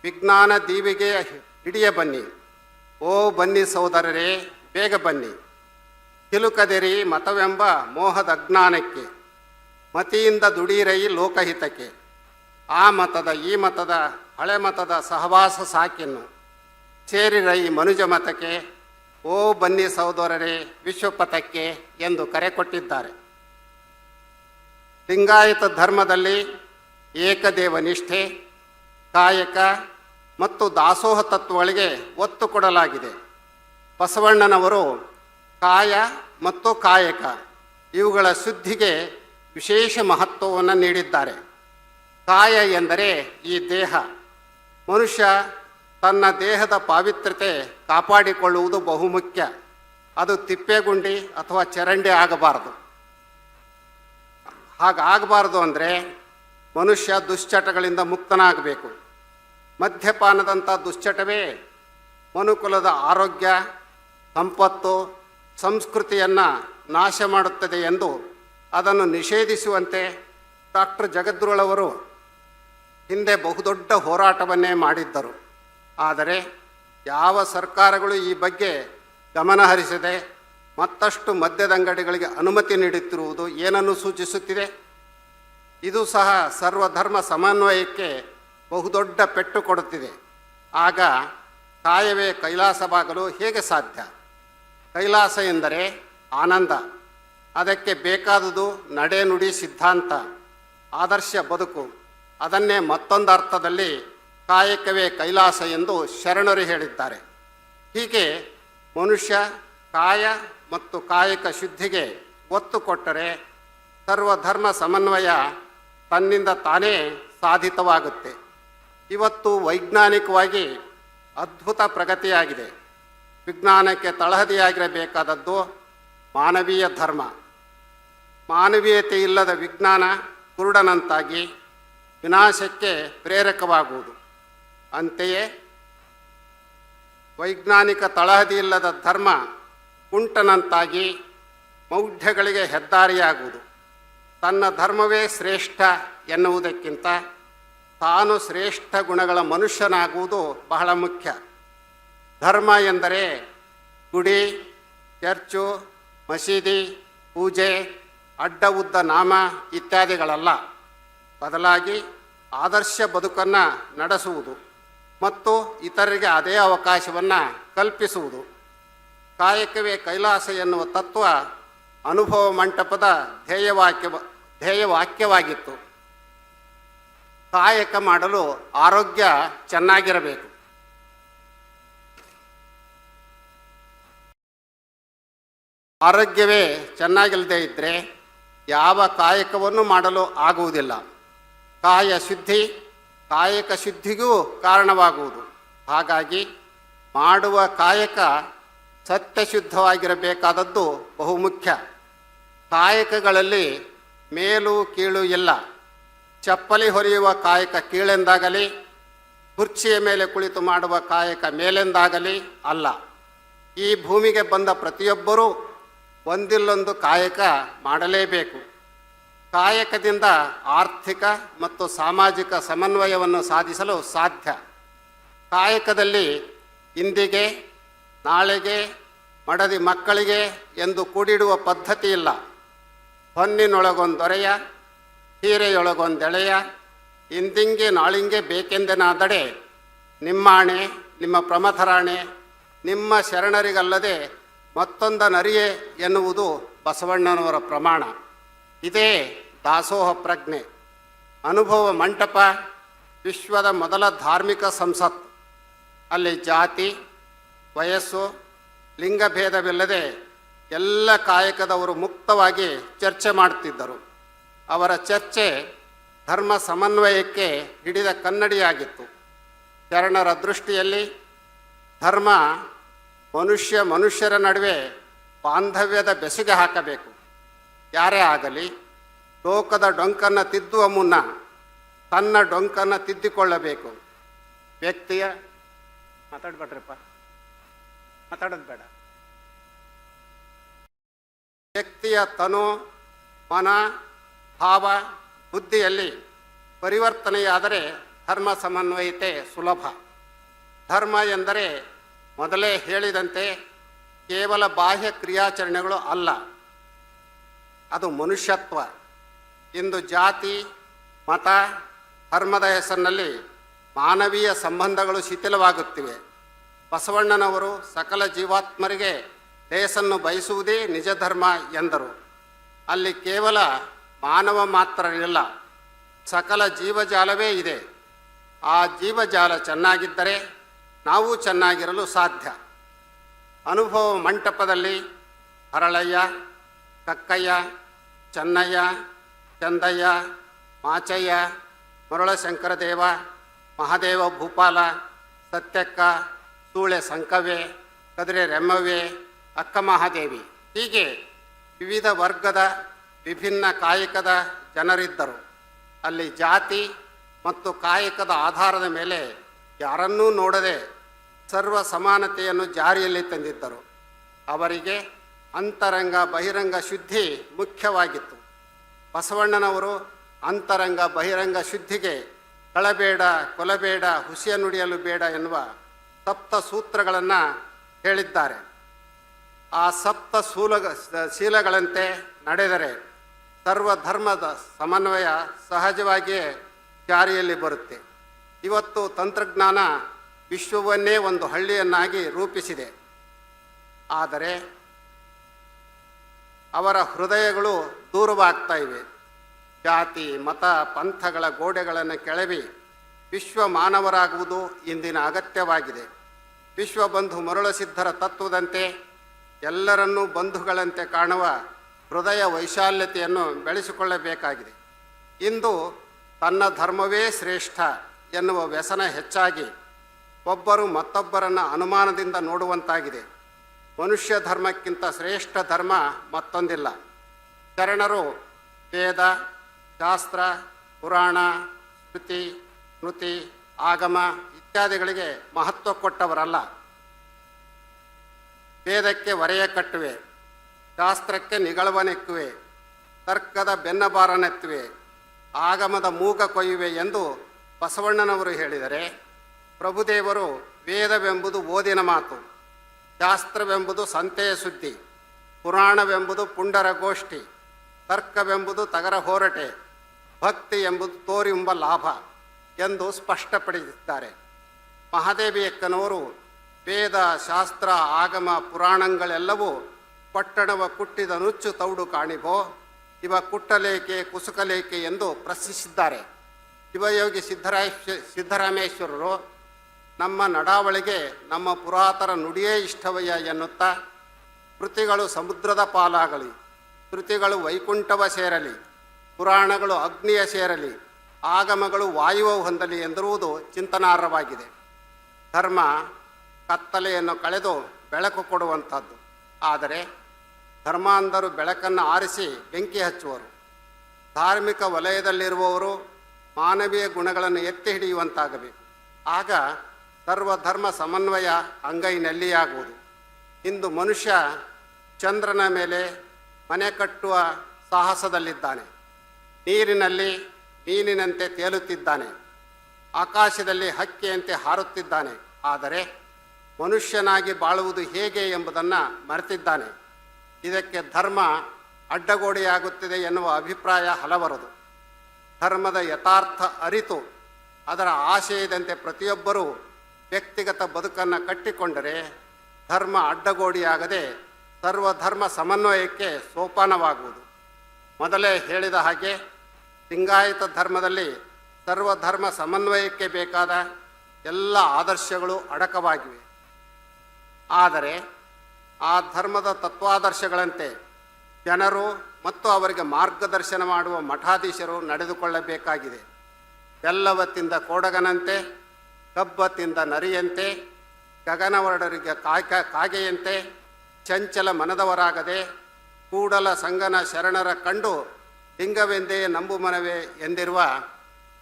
ವಿಜ್ಞಾನ ದೀವಿಗೆ ಹಿಡಿಯ ಬನ್ನಿ, ಓ ಬನ್ನಿ ಸೋದರರೇ ಬೇಗ ಬನ್ನಿ, ಕಿಲುಕದಿರಿ ಮತವೆಂಬ ಮೋಹದ ಅಜ್ಞಾನಕ್ಕೆ, ಮತಿಯಿಂದ ದುಡೀರೈ ಲೋಕಹಿತಕ್ಕೆ, ಆ ಮತದ ಈ ಮತದ ಹಳೆ ಮತದ ಸಹವಾಸ ಸಾಕಿನ್ನು, ಸೇರಿರೈ ಮನುಜ ಮತಕ್ಕೆ, ಓ ಬನ್ನಿ ಸಹೋದರರೇ ವಿಶ್ವಪಥಕ್ಕೆ ಎಂದು ಕರೆ ಕೊಟ್ಟಿದ್ದಾರೆ. ಲಿಂಗಾಯತ ಧರ್ಮದಲ್ಲಿ ಏಕದೇವ ನಿಷ್ಠೆ, ಕಾಯಕ ಮತ್ತು ದಾಸೋಹ ತತ್ವಗಳಿಗೆ ಒತ್ತು ಕೊಡಲಾಗಿದೆ. ಬಸವಣ್ಣನವರು ಕಾಯ ಮತ್ತು ಕಾಯಕ ಇವುಗಳ ಶುದ್ಧಿಗೆ ವಿಶೇಷ ಮಹತ್ವವನ್ನು ನೀಡಿದ್ದಾರೆ. ಕಾಯ ಎಂದರೆ ಈ ದೇಹ. ಮನುಷ್ಯ ತನ್ನ ದೇಹದ ಪಾವಿತ್ರ್ಯತೆ ಕಾಪಾಡಿಕೊಳ್ಳುವುದು ಬಹುಮುಖ್ಯ. ಅದು ತಿಪ್ಪೆಗುಂಡಿ ಅಥವಾ ಚರಂಡಿ ಆಗಬಾರದು. ಹಾಗಾಗಬಾರ್ದು ಅಂದರೆ ಮನುಷ್ಯ ದುಶ್ಚಟಗಳಿಂದ ಮುಕ್ತನಾಗಬೇಕು. ಮದ್ಯಪಾನದಂಥ ದುಶ್ಚಟವೇ ಮನುಕುಲದ ಆರೋಗ್ಯ, ಸಂಪತ್ತು, ಸಂಸ್ಕೃತಿಯನ್ನು ನಾಶ ಮಾಡುತ್ತದೆ ಎಂದು ಅದನ್ನು ನಿಷೇಧಿಸುವಂತೆ ಡಾಕ್ಟರ್ ಜಗದ್ಗುರುಳವರು ಹಿಂದೆ ಬಹುದೊಡ್ಡ ಹೋರಾಟವನ್ನೇ ಮಾಡಿದ್ದರು. ಆದರೆ ಯಾವ ಸರ್ಕಾರಗಳು ಈ ಬಗ್ಗೆ ಗಮನ ಹರಿಸದೆ ಮತ್ತಷ್ಟು ಮದ್ಯದ ಅಂಗಡಿಗಳಿಗೆ ಅನುಮತಿ ನೀಡುತ್ತಿರುವುದು ಏನನ್ನು ಸೂಚಿಸುತ್ತಿದೆ? ಇದು ಸಹ ಸರ್ವಧರ್ಮ ಸಮನ್ವಯಕ್ಕೆ ಬಹುದೊಡ್ಡ ಪೆಟ್ಟು ಕೊಡುತ್ತಿದೆ. ಆಗ ಕಾಯವೇ ಕೈಲಾಸವಾಗಲು ಹೇಗೆ ಸಾಧ್ಯ? ಕೈಲಾಸ ಎಂದರೆ ಆನಂದ. ಅದಕ್ಕೆ ಬೇಕಾದುದು ನಡೆನುಡಿ ಸಿದ್ಧಾಂತ, ಆದರ್ಶ ಬದುಕು. ಅದನ್ನೇ ಮತ್ತೊಂದು ಅರ್ಥದಲ್ಲಿ ಕಾಯಕವೇ ಕೈಲಾಸ ಎಂದು ಶರಣರು ಹೇಳಿದ್ದಾರೆ. ಹೀಗೆ ಮನುಷ್ಯ ಕಾಯ ಮತ್ತು ಕಾಯಕ ಶುದ್ಧಿಗೆ ಒತ್ತು ಕೊಟ್ಟರೆ ಸರ್ವಧರ್ಮ ಸಮನ್ವಯ ತನ್ನಿಂದ ತಾನೇ ಸಾಧಿತವಾಗುತ್ತೆ. ಇವತ್ತು ವೈಜ್ಞಾನಿಕವಾಗಿ ಅದ್ಭುತ ಪ್ರಗತಿಯಾಗಿದೆ. ವಿಜ್ಞಾನಕ್ಕೆ ತಳಹದಿಯಾಗಿರಬೇಕಾದದ್ದು ಮಾನವೀಯ ಧರ್ಮ. ಮಾನವೀಯತೆ ಇಲ್ಲದ ವಿಜ್ಞಾನ ಕುರುಡನಂತಾಗಿ ವಿನಾಶಕ್ಕೆ ಪ್ರೇರಕವಾಗುವುದು. ಅಂತೆಯೇ ವೈಜ್ಞಾನಿಕ ತಳಹದಿ ಇಲ್ಲದ ಧರ್ಮ ಕುಂಟನಂತಾಗಿ ಮೌಢ್ಯಗಳಿಗೆ ಹೆದ್ದಾರಿಯಾಗುವುದು. ತನ್ನ ಧರ್ಮವೇ ಶ್ರೇಷ್ಠ ಎನ್ನುವುದಕ್ಕಿಂತ ತಾನು ಶ್ರೇಷ್ಠ ಗುಣಗಳ ಮನುಷ್ಯನಾಗುವುದು ಬಹಳ ಮುಖ್ಯ. ಧರ್ಮ ಎಂದರೆ ಗುಡಿ, ಚರ್ಚು, ಮಸೀದಿ, ಪೂಜೆ, ಅಡ್ಡ ಉದ್ದ ನಾಮ ಇತ್ಯಾದಿಗಳಲ್ಲ. ಬದಲಾಗಿ ಆದರ್ಶ ಬದುಕನ್ನು ನಡೆಸುವುದು ಮತ್ತು ಇತರರಿಗೆ ಅದೇ ಅವಕಾಶವನ್ನು ಕಲ್ಪಿಸುವುದು. ಕಾಯಕವೇ ಕೈಲಾಸ ಎನ್ನುವ ತತ್ವ ಅನುಭವ ಮಂಟಪದ ಧ್ಯೇಯವಾಕ್ಯವಾಗಿತ್ತು. ಕಾಯಕ ಮಾಡಲು ಆರೋಗ್ಯ ಚೆನ್ನಾಗಿರಬೇಕು. ಆರೋಗ್ಯವೇ ಚೆನ್ನಾಗಿಲ್ಲದೆ ಇದ್ದರೆ ಯಾವ ಕಾಯಕವನ್ನು ಮಾಡಲು ಆಗುವುದಿಲ್ಲ. ಕಾಯ ಶುದ್ಧಿ ಕಾಯಕ ಶುದ್ಧಿಗೂ ಕಾರಣವಾಗುವುದು. ಹಾಗಾಗಿ ಮಾಡುವ ಕಾಯಕ ಸತ್ಯಶುದ್ಧವಾಗಿರಬೇಕಾದದ್ದು ಬಹುಮುಖ್ಯ. ಕಾಯಕಗಳಲ್ಲಿ ಮೇಲು ಕೀಳು ಇಲ್ಲ. ಚಪ್ಪಲಿ ಹೊರೆಯುವ ಕಾಯಕ ಕೀಳೆಂದಾಗಲಿ, ಕುರ್ಚಿಯ ಮೇಲೆ ಕುಳಿತು ಮಾಡುವ ಕಾಯಕ ಮೇಲೆಂದಾಗಲಿ ಅಲ್ಲ. ಈ ಭೂಮಿಗೆ ಬಂದ ಪ್ರತಿಯೊಬ್ಬರೂ ಒಂದಿಲ್ಲೊಂದು ಕಾಯಕ ಮಾಡಲೇಬೇಕು. ಕಾಯಕದಿಂದ ಆರ್ಥಿಕ ಮತ್ತು ಸಾಮಾಜಿಕ ಸಮನ್ವಯವನ್ನು ಸಾಧಿಸಲು ಸಾಧ್ಯ. ಕಾಯಕದಲ್ಲಿ ಇಂದಿಗೆ, ನಾಳೆಗೆ, ಮಡದಿ ಮಕ್ಕಳಿಗೆ ಎಂದು ಕೂಡಿಡುವ ಪದ್ಧತಿ ಇಲ್ಲ. ಹೊನ್ನಿನೊಳಗೊಂದೊರೆಯ, ಹೀರೆಯೊಳಗೊಂದೆಳೆಯ, ಇಂದಿಂಗೆ ನಾಳಿಂಗೆ ಬೇಕೆಂದೆನಾದಡೆ ನಿಮ್ಮಾಣೆ, ನಿಮ್ಮ ಪ್ರಮಥರಾಣೆ, ನಿಮ್ಮ ಶರಣರಿಗಲ್ಲದೆ ಮತ್ತೊಂದನರಿಯೆ ಎನ್ನುವುದು ಬಸವಣ್ಣನವರ ಪ್ರಮಾಣ. ಇದೇ ದಾಸೋಹ ಪ್ರಜ್ಞೆ. ಅನುಭವ ಮಂಟಪ ವಿಶ್ವದ ಮೊದಲ ಧಾರ್ಮಿಕ ಸಂಸತ್. ಅಲ್ಲಿ ಜಾತಿ, ವಯಸ್ಸು, ಲಿಂಗಭೇದವಿಲ್ಲದೆ ಎಲ್ಲ ಕಾಯಕದವರು ಮುಕ್ತವಾಗಿ ಚರ್ಚೆ ಮಾಡುತ್ತಿದ್ದರು. ಅವರ ಚರ್ಚೆ ಧರ್ಮ ಸಮನ್ವಯಕ್ಕೆ ಹಿಡಿದ ಕನ್ನಡಿಯಾಗಿತ್ತು. ಶರಣರ ದೃಷ್ಟಿಯಲ್ಲಿ ಧರ್ಮ ಮನುಷ್ಯರ ನಡುವೆ ಬಾಂಧವ್ಯದ ಬೆಸುಗೆ ಹಾಕಬೇಕು. ಯಾರೇ ಆಗಲಿ ಲೋಕದ ಡೊಂಕನ್ನು ತಿದ್ದುವ ಮುನ್ನ ತನ್ನ ಡೊಂಕನ್ನು ತಿದ್ದಿಕೊಳ್ಳಬೇಕು. ವ್ಯಕ್ತಿಯ ಮಾತಾಡ್ಬೇಡ್ರಪ್ಪ, ಮಾತಾಡೋದು ಬೇಡ. ವ್ಯಕ್ತಿಯ ತನು, ಮನ, ಭಾವ, ಬುದ್ಧಿಯಲ್ಲಿ ಪರಿವರ್ತನೆಯಾದರೆ ಧರ್ಮ ಸಮನ್ವಯತೆ ಸುಲಭ. ಧರ್ಮ ಎಂದರೆ ಮೊದಲೇ ಹೇಳಿದಂತೆ ಕೇವಲ ಬಾಹ್ಯ ಕ್ರಿಯಾಚರಣೆಗಳು ಅಲ್ಲ, ಅದು ಮನುಷ್ಯತ್ವ. ಇಂದು ಜಾತಿ, ಮತ, ಧರ್ಮದ ಹೆಸರಿನಲ್ಲಿ ಮಾನವೀಯ ಸಂಬಂಧಗಳು ಶಿಥಿಲವಾಗುತ್ತಿವೆ. ಬಸವಣ್ಣನವರು ಸಕಲ ಜೀವಾತ್ಮರಿಗೆ ಲೇಸನ್ನು ಬಯಸುವುದೇ ನಿಜ ಧರ್ಮ ಎಂದರು. ಅಲ್ಲಿ ಕೇವಲ ಮಾನವ ಮಾತ್ರ ಇಲ್ಲ, ಸಕಲ ಜೀವಜಾಲವೇ ಇದೆ. ಆ ಜೀವಜಾಲ ಚೆನ್ನಾಗಿದ್ದರೆ ನಾವು ಚೆನ್ನಾಗಿರಲು ಸಾಧ್ಯ. ಅನುಭವ ಮಂಟಪದಲ್ಲಿ ಹರಳಯ್ಯ, ಕಕ್ಕಯ್ಯ, ಚೆನ್ನಯ್ಯ, ಚಂದಯ್ಯ, ಮಾಚಯ್ಯ, ಮರುಳಶಂಕರದೇವ, ಮಹಾದೇವ ಭೂಪಾಲ, ಸತ್ಯಕ್ಕ, ಸೂಳೆ ಸಂಕವೆ, ಕದಿರೆ ರೆಮ್ಮವ್ವೆ, ಅಕ್ಕ ಮಹಾದೇವಿ, ಹೀಗೆ ವಿವಿಧ ವರ್ಗದ ವಿಭಿನ್ನ ಕಾಯಕದ ಜನರಿದ್ದರು. ಅಲ್ಲಿ ಜಾತಿ ಮತ್ತು ಕಾಯಕದ ಆಧಾರದ ಮೇಲೆ ಯಾರನ್ನೂ ನೋಡದೆ ಸರ್ವ ಸಮಾನತೆಯನ್ನು ಜಾರಿಯಲ್ಲಿ ತಂದಿದ್ದರು. ಅವರಿಗೆ ಅಂತರಂಗ ಬಹಿರಂಗ ಶುದ್ಧಿ ಮುಖ್ಯವಾಗಿತ್ತು. ಬಸವಣ್ಣನವರು ಅಂತರಂಗ ಬಹಿರಂಗ ಶುದ್ಧಿಗೆ ಕಳಬೇಡ, ಕೊಲಬೇಡ, ಹುಸಿಯ ನುಡಿಯಲು ಬೇಡ ಎನ್ನುವ ಸಪ್ತ ಸೂತ್ರಗಳನ್ನು ಹೇಳಿದ್ದಾರೆ. ಆ ಸಪ್ತ ಶೀಲಗಳಂತೆ ನಡೆದರೆ ಸರ್ವಧರ್ಮದ ಸಮನ್ವಯ ಸಹಜವಾಗಿಯೇ ಜಾರಿಯಲ್ಲಿ ಬರುತ್ತೆ. ಇವತ್ತು ತಂತ್ರಜ್ಞಾನ ವಿಶ್ವವನ್ನೇ ಒಂದು ಹಳ್ಳಿಯನ್ನಾಗಿ ರೂಪಿಸಿದೆ. ಆದರೆ ಅವರ ಹೃದಯಗಳು ದೂರವಾಗ್ತಾ ಇವೆ. ಜಾತಿ, ಮತ, ಪಂಥಗಳ ಗೋಡೆಗಳನ್ನು ಕೆಳವಿ ವಿಶ್ವ ಮಾನವರಾಗುವುದು ಇಂದಿನ ಅಗತ್ಯವಾಗಿದೆ. ವಿಶ್ವಬಂಧು ಮರುಳಸಿದ್ಧರ ತತ್ವದಂತೆ ಎಲ್ಲರನ್ನೂ ಬಂಧುಗಳಂತೆ ಕಾಣುವ ಹೃದಯ ವೈಶಾಲ್ಯತೆಯನ್ನು ಬೆಳೆಸಿಕೊಳ್ಳಬೇಕಾಗಿದೆ. ಇಂದು ತನ್ನ ಧರ್ಮವೇ ಶ್ರೇಷ್ಠ ಎನ್ನುವ ವ್ಯಸನ ಹೆಚ್ಚಾಗಿ ಒಬ್ಬರು ಮತ್ತೊಬ್ಬರನ್ನು ಅನುಮಾನದಿಂದ ನೋಡುವಂತಾಗಿದೆ. ಮನುಷ್ಯ ಧರ್ಮಕ್ಕಿಂತ ಶ್ರೇಷ್ಠ ಧರ್ಮ ಮತ್ತೊಂದಿಲ್ಲ. ಶರಣರು ವೇದ, ಶಾಸ್ತ್ರ, ಪುರಾಣ, ಶ್ರುತಿ, ಸ್ಮೃತಿ, ಆಗಮ ಇತ್ಯಾದಿಗಳಿಗೆ ಮಹತ್ವ ಕೊಟ್ಟವರಲ್ಲ. ವೇದಕ್ಕೆ ವರೆಯ ಕಟ್ಟುವೆ, ಶಾಸ್ತ್ರಕ್ಕೆ ನಿಗಳವನೆಕ್ಕುವೆ, ತರ್ಕದ ಬೆನ್ನಬಾರನೆತ್ತುವೆ, ಆಗಮದ ಮೂಗ ಕೊಯ್ಯುವೆ ಎಂದು ಬಸವಣ್ಣನವರು ಹೇಳಿದರೆ, ಪ್ರಭುದೇವರು ವೇದವೆಂಬುದು ಓದಿನ ಮಾತು, ಶಾಸ್ತ್ರವೆಂಬುದು ಸಂತೆಯ ಸುದ್ದಿ, ಪುರಾಣವೆಂಬುದು ಪುಂಡರ ಗೋಷ್ಠಿ, ತರ್ಕವೆಂಬುದು ತಗರ ಹೋರಟೆ, ಭಕ್ತಿ ಎಂಬುದು ತೋರಿಂಬ ಲಾಭ ಎಂದು ಸ್ಪಷ್ಟಪಡಿಸಿದ್ದಾರೆ. ಮಹಾದೇವಿಯಕ್ಕನವರು ವೇದ, ಶಾಸ್ತ್ರ, ಆಗಮ, ಪುರಾಣಗಳೆಲ್ಲವೂ ಪಟ್ಟಣವ ಕುಟ್ಟಿದ ನುಚ್ಚು ತೌಡು ಕಾಣಿಬೋ, ಇವ ಕುಟ್ಟಲೇಕೆ ಕುಸುಕಲೇಕೆ ಎಂದು ಪ್ರಶ್ನಿಸಿದ್ದಾರೆ. ಶಿವಯೋಗಿ ಸಿದ್ದರಾಮೇಶ್ವರರು ನಮ್ಮ ನಡಾವಳಿಗೆ ನಮ್ಮ ಪುರಾತರ ನುಡಿಯೇ ಇಷ್ಟವಯ್ಯ ಎನ್ನುತ್ತಾ, ಕೃತಿಗಳು ಸಮುದ್ರದ ಪಾಲಾಗಲಿ, ಕೃತಿಗಳು ವೈಕುಂಠವ ಸೇರಲಿ, ಪುರಾಣಗಳು ಅಗ್ನಿಯ ಸೇರಲಿ, ಆಗಮಗಳು ವಾಯುವ ಹೊಂದಲಿ ಎಂದಿರುವುದು ಚಿಂತನಾರ್ಹವಾಗಿದೆ. ಧರ್ಮ ಕತ್ತಲೆಯನ್ನು ಕಳೆದು ಬೆಳಕು ಕೊಡುವಂಥದ್ದು. ಆದರೆ ಧರ್ಮಾಂಧರು ಬೆಳಕನ್ನು ಆರಿಸಿ ಬೆಂಕಿ ಹಚ್ಚುವರು. ಧಾರ್ಮಿಕ ವಲಯದಲ್ಲಿರುವವರು ಮಾನವೀಯ ಗುಣಗಳನ್ನು ಎತ್ತಿ ಹಿಡಿಯುವಂತಾಗಬೇಕು. ಆಗ ಸರ್ವಧರ್ಮ ಸಮನ್ವಯ ಅಂಗೈನಲ್ಲಿಯಾಗುವುದು. ಇಂದು ಮನುಷ್ಯ ಚಂದ್ರನ ಮೇಲೆ ಮನೆ ಕಟ್ಟುವ ಸಾಹಸದಲ್ಲಿದ್ದಾನೆ, ನೀರಿನಲ್ಲಿ ಮೀನಿನಂತೆ ತೇಲುತ್ತಿದ್ದಾನೆ, ಆಕಾಶದಲ್ಲಿ ಹಕ್ಕಿಯಂತೆ ಹಾರುತ್ತಿದ್ದಾನೆ. ಆದರೆ ಮನುಷ್ಯನಾಗಿ ಬಾಳುವುದು ಹೇಗೆ ಎಂಬುದನ್ನು ಮರೆತಿದ್ದಾನೆ. ಇದಕ್ಕೆ ಧರ್ಮ ಅಡ್ಡಗೋಡೆಯಾಗುತ್ತಿದೆ ಎನ್ನುವ ಅಭಿಪ್ರಾಯ ಹಲವರದು. ಧರ್ಮದ ಯಥಾರ್ಥ ಅರಿತು ಅದರ ಆಶಯದಂತೆ ಪ್ರತಿಯೊಬ್ಬರೂ ವ್ಯಕ್ತಿಗತ ಬದುಕನ್ನು ಕಟ್ಟಿಕೊಂಡರೆ ಧರ್ಮ ಅಡ್ಡಗೋಡೆಯಾಗದೆ ಸರ್ವಧರ್ಮ ಸಮನ್ವಯಕ್ಕೆ ಸೋಪಾನವಾಗುವುದು. ಮೊದಲೇ ಹೇಳಿದ ಹಾಗೆ ಲಿಂಗಾಯತ ಧರ್ಮದಲ್ಲಿ ಸರ್ವಧರ್ಮ ಸಮನ್ವಯಕ್ಕೆ ಬೇಕಾದ ಎಲ್ಲ ಆದರ್ಶಗಳು ಅಡಕವಾಗಿವೆ. ಆದರೆ ಆ ಧರ್ಮದ ತತ್ವಾದರ್ಶಗಳಂತೆ ಜನರು ಮತ್ತು ಅವರಿಗೆ ಮಾರ್ಗದರ್ಶನ ಮಾಡುವ ಮಠಾಧೀಶರು ನಡೆದುಕೊಳ್ಳಬೇಕಾಗಿದೆ. ಬೆಲ್ಲವ ತಿಂದ ಕೋಡಗನಂತೆ, ಕಬ್ಬ ತಿಂದ ನರಿಯಂತೆ, ಗಗನವರ್ಣರಿಗೆ ಕಾಗೆಯಂತೆ ಚಂಚಲ ಮನದವರಾಗದೆ ಕೂಡಲ ಸಂಗನ ಶರಣರ ಕಂಡು ಲಿಂಗವೆಂದೇ ನಂಬು ಮನವೇ ಎಂದಿರುವ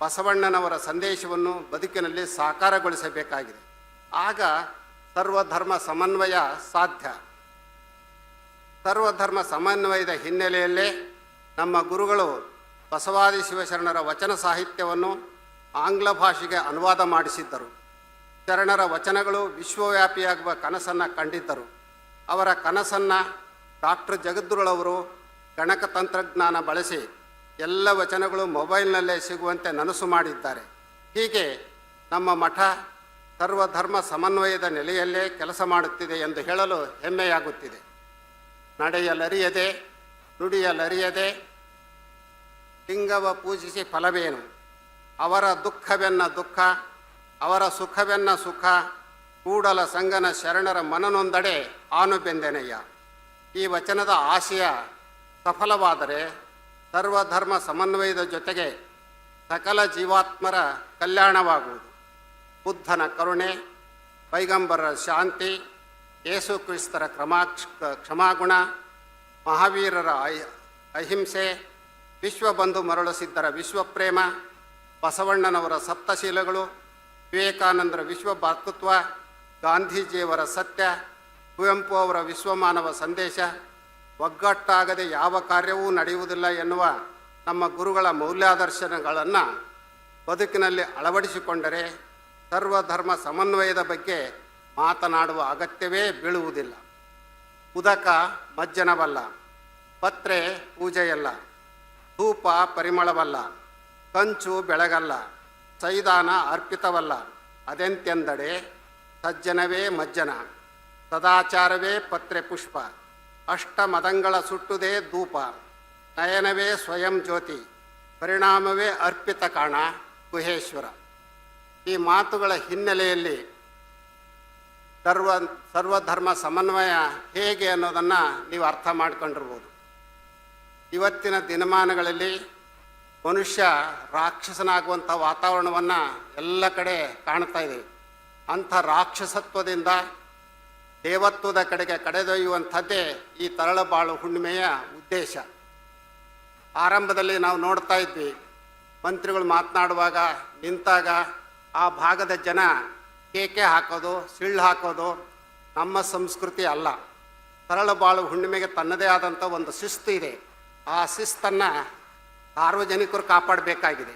ಬಸವಣ್ಣನವರ ಸಂದೇಶವನ್ನು ಬದುಕಿನಲ್ಲಿ ಸಾಕಾರಗೊಳಿಸಬೇಕಾಗಿದೆ. ಆಗ ಸರ್ವಧರ್ಮ ಸಮನ್ವಯ ಸಾಧ್ಯ. ಸರ್ವಧರ್ಮ ಸಮನ್ವಯದ ಹಿನ್ನೆಲೆಯಲ್ಲೇ ನಮ್ಮ ಗುರುಗಳು ಬಸವಾದಿ ಶಿವಶರಣರ ವಚನ ಸಾಹಿತ್ಯವನ್ನು ಆಂಗ್ಲ ಭಾಷೆಗೆ ಅನುವಾದ ಮಾಡಿಸಿದ್ದರು. ಶರಣರ ವಚನಗಳು ವಿಶ್ವವ್ಯಾಪಿಯಾಗುವ ಕನಸನ್ನು ಕಂಡಿದ್ದರು. ಅವರ ಕನಸನ್ನು ಡಾಕ್ಟರ್ ಜಗದ್ಗುರುಳವರು ಗಣಕ ತಂತ್ರಜ್ಞಾನ ಬಳಸಿ ಎಲ್ಲ ವಚನಗಳು ಮೊಬೈಲ್ನಲ್ಲೇ ಸಿಗುವಂತೆ ನನಸು ಮಾಡಿದ್ದಾರೆ. ಹೀಗೆ ನಮ್ಮ ಮಠ ಸರ್ವಧರ್ಮ ಸಮನ್ವಯದ ನೆಲೆಯಲ್ಲೇ ಕೆಲಸ ಮಾಡುತ್ತಿದೆ ಎಂದು ಹೇಳಲು ಹೆಮ್ಮೆಯಾಗುತ್ತಿದೆ. ನಡೆಯಲರಿಯದೆ ನುಡಿಯಲರಿಯದೆ ಲಿಂಗವ ಪೂಜಿಸಿ ಫಲವೇನು, ಅವರ ದುಃಖವೆನ್ನ ದುಃಖ ಅವರ ಸುಖವೆನ್ನ ಸುಖ, ಕೂಡಲ ಸಂಗನ ಶರಣರ ಮನನೊಂದಡೆ ಆನು ಬೆಂದೆನಯ್ಯ. ಈ ವಚನದ ಆಶಯ ಸಫಲವಾದರೆ ಸರ್ವಧರ್ಮ ಸಮನ್ವಯದ ಜೊತೆಗೆ ಸಕಲ ಜೀವಾತ್ಮರ ಕಲ್ಯಾಣವಾಗುವುದು. ಬುದ್ಧನ ಕರುಣೆ, ಪೈಗಂಬರರ ಶಾಂತಿ, ಯೇಸು ಕ್ರಿಸ್ತರ ಕ್ಷಮಾಗುಣ, ಮಹಾವೀರರ ಅಹಿಂಸೆ, ವಿಶ್ವಬಂಧು ಮರಳುಸಿದ್ದರ ವಿಶ್ವಪ್ರೇಮ, ಬಸವಣ್ಣನವರ ಸಪ್ತಶೀಲಗಳು, ವಿವೇಕಾನಂದರ ವಿಶ್ವಭಾತೃತ್ವ, ಗಾಂಧೀಜಿಯವರ ಸತ್ಯ, ಕುವೆಂಪು ಅವರ ವಿಶ್ವಮಾನವ ಸಂದೇಶ, ಒಗ್ಗಟ್ಟಾಗದೆ ಯಾವ ಕಾರ್ಯವೂ ನಡೆಯುವುದಿಲ್ಲ ಎನ್ನುವ ನಮ್ಮ ಗುರುಗಳ ಮೌಲ್ಯಾದರ್ಶನಗಳನ್ನು ಬದುಕಿನಲ್ಲಿ ಅಳವಡಿಸಿಕೊಂಡರೆ ಸರ್ವಧರ್ಮ ಸಮನ್ವಯದ ಬಗ್ಗೆ ಮಾತನಾಡುವ ಅಗತ್ಯವೇ ಬೀಳುವುದಿಲ್ಲ. ಉದಕ ಮಜ್ಜನವಲ್ಲ, ಪತ್ರೆ ಪೂಜೆಯಲ್ಲ, ಧೂಪ ಪರಿಮಳವಲ್ಲ, ಕಂಚು ಬೆಳಗಲ್ಲ, ಸೈದಾನ ಅರ್ಪಿತವಲ್ಲ. ಅದೆಂತೆಂದಡೆ ಸಜ್ಜನವೇ ಮಜ್ಜನ, ಸದಾಚಾರವೇ ಪತ್ರೆ ಪುಷ್ಪ, ಅಷ್ಟಮದಂಗಳ ಸುಟ್ಟುದೇ ಧೂಪ, ನಯನವೇ ಸ್ವಯಂ ಜ್ಯೋತಿ, ಪರಿಣಾಮವೇ ಅರ್ಪಿತ ಕಾಣ ಗುಹೇಶ್ವರ. ಈ ಮಾತುಗಳ ಹಿನ್ನೆಲೆಯಲ್ಲಿ ಸರ್ವಧರ್ಮ ಸಮನ್ವಯ ಹೇಗೆ ಅನ್ನೋದನ್ನು ನೀವು ಅರ್ಥ ಮಾಡ್ಕೊಂಡಿರ್ಬೋದು. ಇವತ್ತಿನ ದಿನಮಾನಗಳಲ್ಲಿ ಮನುಷ್ಯ ರಾಕ್ಷಸನಾಗುವಂಥ ವಾತಾವರಣವನ್ನು ಎಲ್ಲ ಕಡೆ ಕಾಣ್ತಾ ಇದೆ. ಅಂಥ ರಾಕ್ಷಸತ್ವದಿಂದ ದೇವತ್ವದ ಕಡೆಗೆ ಕಡೆದೊಯ್ಯುವಂಥದ್ದೇ ಈ ತರಳಬಾಳು ಹುಣ್ಣಿಮೆಯ ಉದ್ದೇಶ. ಆರಂಭದಲ್ಲಿ ನಾವು ನೋಡ್ತಾ ಇದ್ವಿ, ಮಂತ್ರಿಗಳು ಮಾತನಾಡುವಾಗ ನಿಂತಾಗ ಆ ಭಾಗದ ಜನ ಕೇಕೆ ಹಾಕೋದು, ಸಿಳ್ಳು ಹಾಕೋದು ನಮ್ಮ ಸಂಸ್ಕೃತಿ ಅಲ್ಲ. ತರಳಬಾಳು ಹುಣ್ಣಿಮೆಗೆ ತನ್ನದೇ ಆದಂಥ ಒಂದು ಶಿಸ್ತು ಇದೆ. ಆ ಶಿಸ್ತನ್ನು ಸಾರ್ವಜನಿಕರು ಕಾಪಾಡಬೇಕಾಗಿದೆ.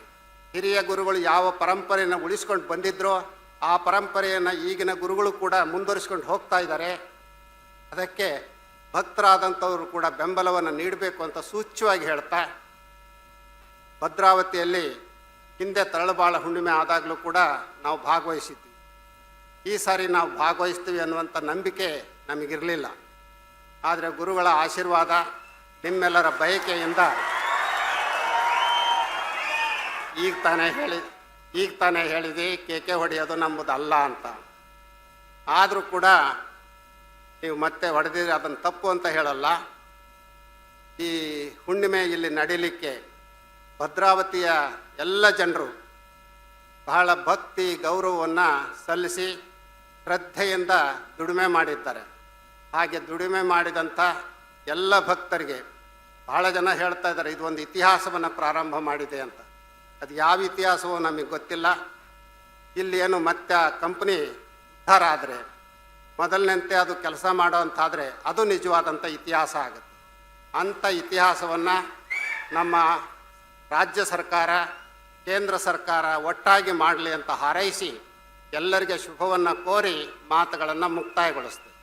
ಹಿರಿಯ ಗುರುಗಳು ಯಾವ ಪರಂಪರೆಯನ್ನು ಉಳಿಸ್ಕೊಂಡು ಬಂದಿದ್ರೋ ಆ ಪರಂಪರೆಯನ್ನು ಈಗಿನ ಗುರುಗಳು ಕೂಡ ಮುಂದುವರಿಸ್ಕೊಂಡು ಹೋಗ್ತಾ ಇದ್ದಾರೆ. ಅದಕ್ಕೆ ಭಕ್ತರಾದಂಥವರು ಕೂಡ ಬೆಂಬಲವನ್ನು ನೀಡಬೇಕು ಅಂತ ಸೂಚ್ಯವಾಗಿ ಹೇಳ್ತಾ, ಭದ್ರಾವತಿಯಲ್ಲಿ ಹಿಂದೆ ತರಳಬಾಳ ಹುಣ್ಣಿಮೆ ಆದಾಗಲೂ ಕೂಡ ನಾವು ಭಾಗವಹಿಸಿದ್ವಿ. ಈ ಸಾರಿ ನಾವು ಭಾಗವಹಿಸ್ತೀವಿ ಅನ್ನುವಂಥ ನಂಬಿಕೆ ನಮಗಿರಲಿಲ್ಲ. ಆದರೆ ಗುರುಗಳ ಆಶೀರ್ವಾದ, ನಿಮ್ಮೆಲ್ಲರ ಬಯಕೆಯಿಂದ ಈಗ ತಾನೇ ಹೇಳಿದೆ ಕೇಕೆ ಹೊಡೆಯೋದು ನಮ್ಮದಲ್ಲ ಅಂತ. ಆದರೂ ಕೂಡ ನೀವು ಮತ್ತೆ ಹೊಡೆದಿದ್ರೆ ಅದನ್ನು ತಪ್ಪು ಅಂತ ಹೇಳಲ್ಲ. ಈ ಹುಣ್ಣಿಮೆ ಇಲ್ಲಿ ನಡೀಲಿಕ್ಕೆ ಭದ್ರಾವತಿಯ ಎಲ್ಲ ಜನರು ಬಹಳ ಭಕ್ತಿ ಗೌರವವನ್ನು ಸಲ್ಲಿಸಿ ಶ್ರದ್ಧೆಯಿಂದ ದುಡಿಮೆ ಮಾಡಿದ್ದಾರೆ. ಹಾಗೆ ದುಡಿಮೆ ಮಾಡಿದಂಥ ಎಲ್ಲ ಭಕ್ತರಿಗೆ ಬಹಳ ಜನ ಹೇಳ್ತಾ ಇದ್ದಾರೆ ಇದು ಒಂದು ಇತಿಹಾಸವನ್ನು ಪ್ರಾರಂಭ ಮಾಡಿದೆ ಅಂತ. ಅದು ಯಾವ ಇತಿಹಾಸವೋ ನಮಗೆ ಗೊತ್ತಿಲ್ಲ. ಇಲ್ಲಿ ಏನು ಮತ್ತೆ ಆ ಕಂಪ್ನಿ ಉದ್ಧಾರ ಆದರೆ ಮೊದಲಿನಂತೆ ಅದು ಕೆಲಸ ಮಾಡೋವಂತಾದರೆ ಅದು ನಿಜವಾದಂಥ ಇತಿಹಾಸ ಆಗುತ್ತೆ. ಅಂಥ ಇತಿಹಾಸವನ್ನು ನಮ್ಮ ರಾಜ್ಯ ಸರ್ಕಾರ ಕೇಂದ್ರ ಸರ್ಕಾರ ಒಟ್ಟಾಗಿ ಮಾಡಲಿ ಅಂತ ಹಾರೈಸಿ ಎಲ್ಲರಿಗೆ ಶುಭವನ್ನು ಕೋರಿ ಮಾತುಗಳನ್ನು ಮುಕ್ತಾಯಗೊಳಿಸ್ತೇವೆ.